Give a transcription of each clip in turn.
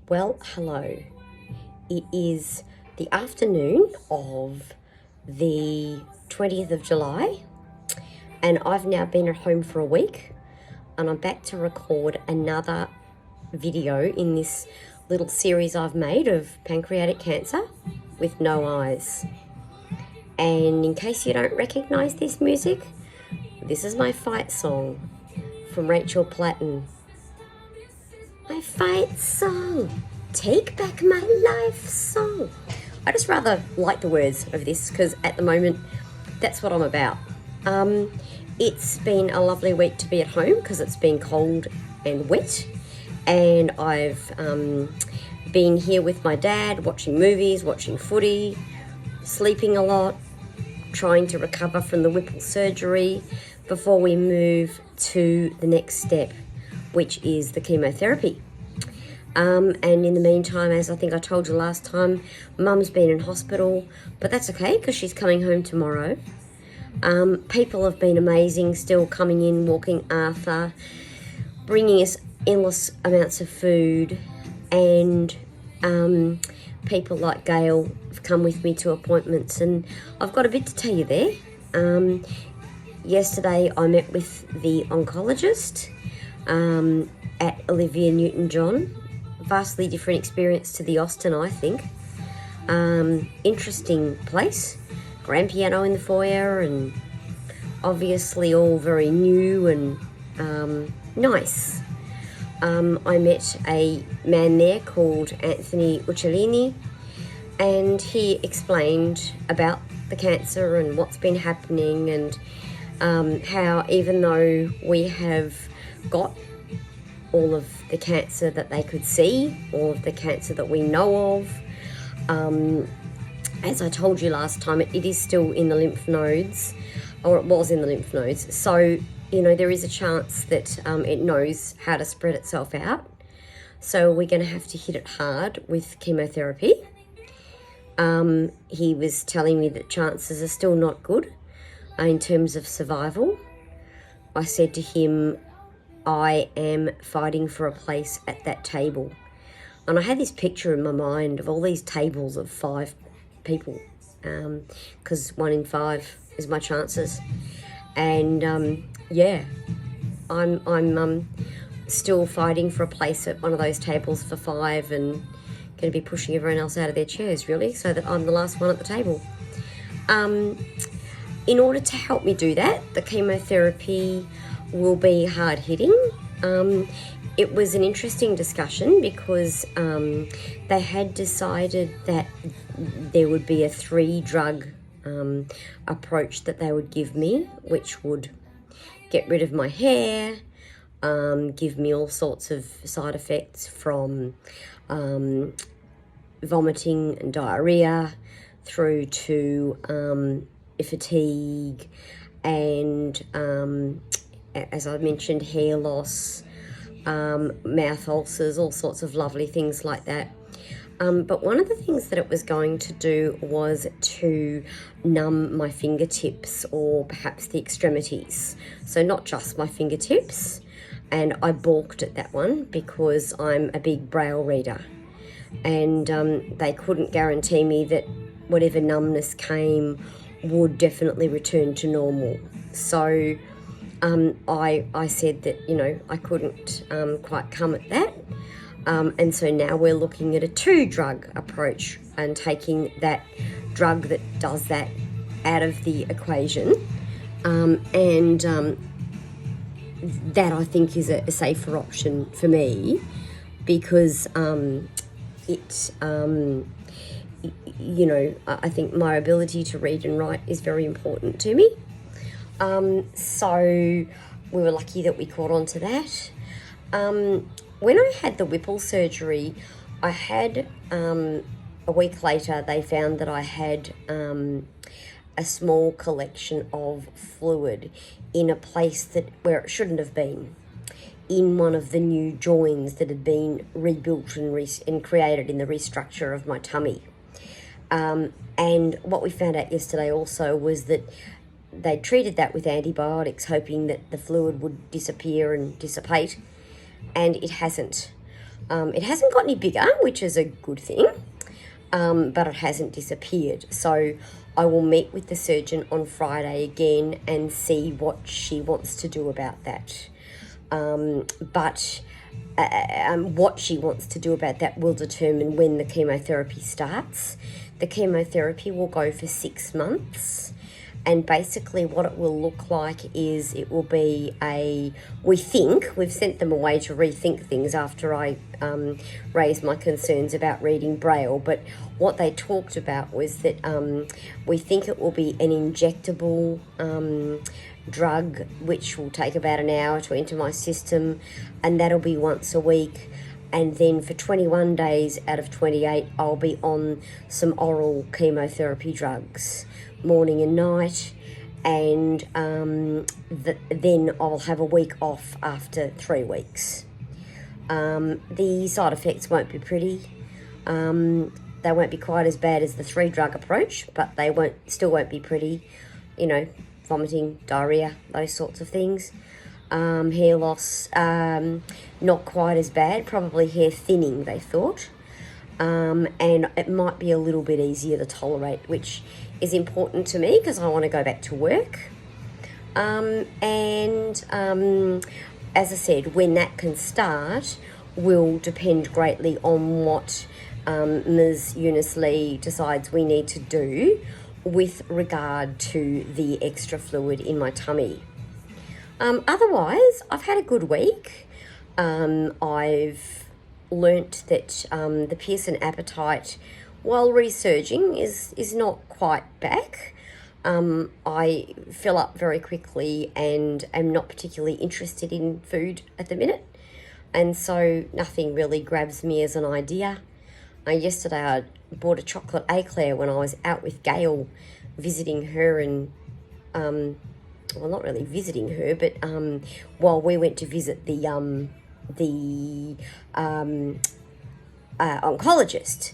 Well, hello. It is the afternoon of the 20th of July, and I've now been at home for a week, and I'm back to record another video in this little series I've made of pancreatic cancer with no eyes. And in case you don't recognise this music, this is my fight song from Rachel Platten. My fight song, take back my life song. I just rather like the words of this because at the moment that's what I'm about. It's been a lovely week to be at home because it's been cold and wet, and I've been here with my dad watching movies, watching footy, sleeping a lot, trying to recover from the Whipple surgery before we move to the next step, which is the chemotherapy. And in the meantime, as I think I told you last time, Mum's been in hospital, but that's okay because she's coming home tomorrow. People have been amazing, still coming in, walking Arthur, bringing us endless amounts of food, and people like Gail have come with me to appointments, and I've got a bit to tell you there. Yesterday I met with the oncologist at Olivia Newton-John. Vastly different experience to the Austin, I think. Interesting place. Grand piano in the foyer, and obviously all very new and nice. I met a man there called Anthony Uccellini, and he explained about the cancer and what's been happening, and how even though we have got all of the cancer that they could see, all of the cancer that we know of, as I told you last time, it is still in the lymph nodes, or it was in the lymph nodes. So, there is a chance that it knows how to spread itself out. So we're going to have to hit it hard with chemotherapy. He was telling me that chances are still not good in terms of survival. I said to him, I am fighting for a place at that table. And I had this picture in my mind of all these tables of 5 people, because 1 in 5 is my chances. And I'm still fighting for a place at one of those tables for 5, and going to be pushing everyone else out of their chairs, really, so that I'm the last one at the table. In order to help me do that, the chemotherapy will be hard hitting. It was an interesting discussion because they had decided that there would be a 3-drug approach that they would give me, which would get rid of my hair, give me all sorts of side effects from vomiting and diarrhea through to fatigue and, as I mentioned, hair loss, mouth ulcers, all sorts of lovely things like that. But one of the things that it was going to do was to numb my fingertips, or perhaps the extremities. So not just my fingertips. And I balked at that one because I'm a big braille reader. And they couldn't guarantee me that whatever numbness came would definitely return to normal. So I said that, I couldn't quite come at that. And so now we're looking at a 2-drug approach and taking that drug that does that out of the equation. And that I think is a safer option for me because I think my ability to read and write is very important to me. So we were lucky that we caught on to that. When I had the Whipple surgery, I had, a week later, they found that I had a small collection of fluid in a place where it shouldn't have been, in one of the new joins that had been rebuilt and created in the restructure of my tummy. And what we found out yesterday also was that they treated that with antibiotics, hoping that the fluid would disappear and dissipate, and it hasn't. It hasn't got any bigger, which is a good thing, but it hasn't disappeared. So I will meet with the surgeon on Friday again and see what she wants to do about that. But what she wants to do about that will determine when the chemotherapy starts. The chemotherapy will go for 6 months. And basically what it will look like is it will be we think, we've sent them away to rethink things after I raised my concerns about reading Braille, but what they talked about was that we think it will be an injectable drug which will take about an hour to enter my system, and that'll be once a week. And then for 21 days out of 28, I'll be on some oral chemotherapy drugs, morning and night, and then I'll have a week off after 3 weeks. The side effects won't be pretty. They won't be quite as bad as the 3-drug approach, but they still won't be pretty. You know, vomiting, diarrhea, those sorts of things. Hair loss, not quite as bad, probably hair thinning, they thought. And it might be a little bit easier to tolerate, which is important to me because I want to go back to work. As I said, when that can start will depend greatly on what Ms. Eunice Lee decides we need to do with regard to the extra fluid in my tummy. Otherwise, I've had a good week. I've learnt that the Pearson appetite, while resurging, is not quite back. I fill up very quickly and am not particularly interested in food at the minute. And so nothing really grabs me as an idea. Yesterday I bought a chocolate eclair when I was out with Gail visiting her and... well, not really visiting her, but while we went to visit the oncologist,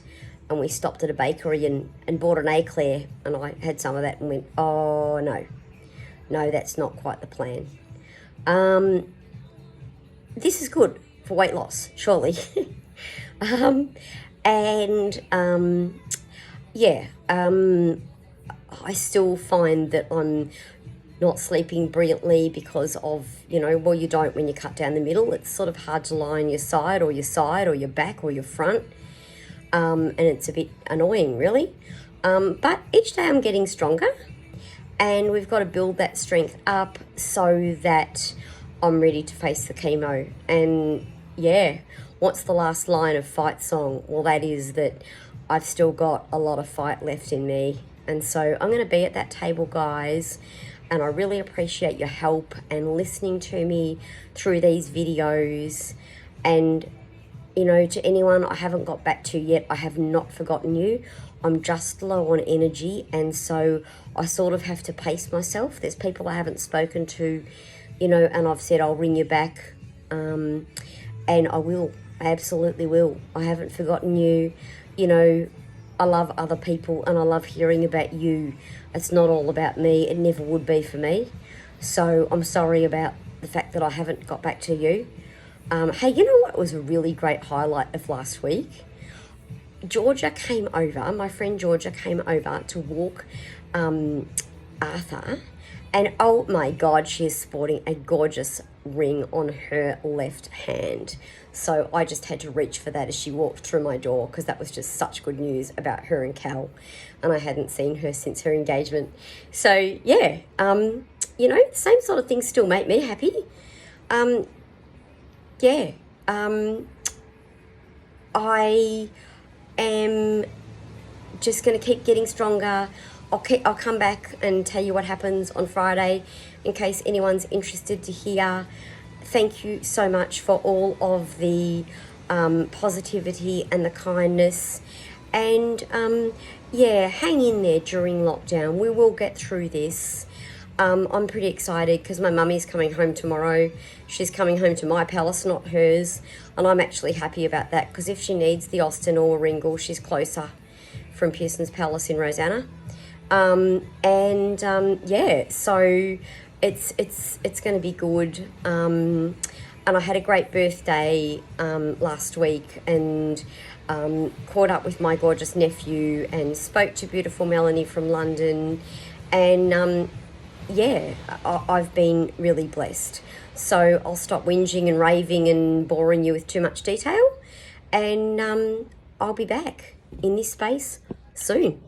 and we stopped at a bakery and bought an eclair, and I had some of that and went, oh no, that's not quite the plan. This is good for weight loss, surely. I still find that I'm not sleeping brilliantly because of, well, you don't when you cut down the middle. It's sort of hard to lie on your side or your back or your front. And it's a bit annoying, really. But each day I'm getting stronger, and we've got to build that strength up so that I'm ready to face the chemo. And yeah, what's the last line of Fight Song? Well, that is that I've still got a lot of fight left in me. And so I'm going to be at that table, guys. And I really appreciate your help and listening to me through these videos. And, to anyone I haven't got back to yet, I have not forgotten you. I'm just low on energy, and so I sort of have to pace myself. There's people I haven't spoken to, and I've said I'll ring you back. And I will. I absolutely will. I haven't forgotten you. I love other people and I love hearing about you. It's not all about me. It never would be for me. So I'm sorry about the fact that I haven't got back to you. Hey, you know what was a really great highlight of last week? Georgia came over, my friend Georgia came over to walk Arthur, and oh my God, she is sporting a gorgeous ring on her left hand. So I just had to reach for that as she walked through my door, because that was just such good news about her and Cal, and I hadn't seen her since her engagement. So yeah, same sort of things still make me happy. I am just going to keep getting stronger. I'll come back and tell you what happens on Friday in case anyone's interested to hear. Thank you so much for all of the positivity and the kindness. And hang in there during lockdown. We will get through this. I'm pretty excited because my mummy's coming home tomorrow. She's coming home to my palace, not hers. And I'm actually happy about that, because if she needs the Austin or Ringle, she's closer from Pearson's Palace in Rosanna. So it's going to be good. And I had a great birthday last week, and caught up with my gorgeous nephew and spoke to beautiful Melanie from London. And yeah, I've been really blessed. So I'll stop whinging and raving and boring you with too much detail, and I'll be back in this space soon.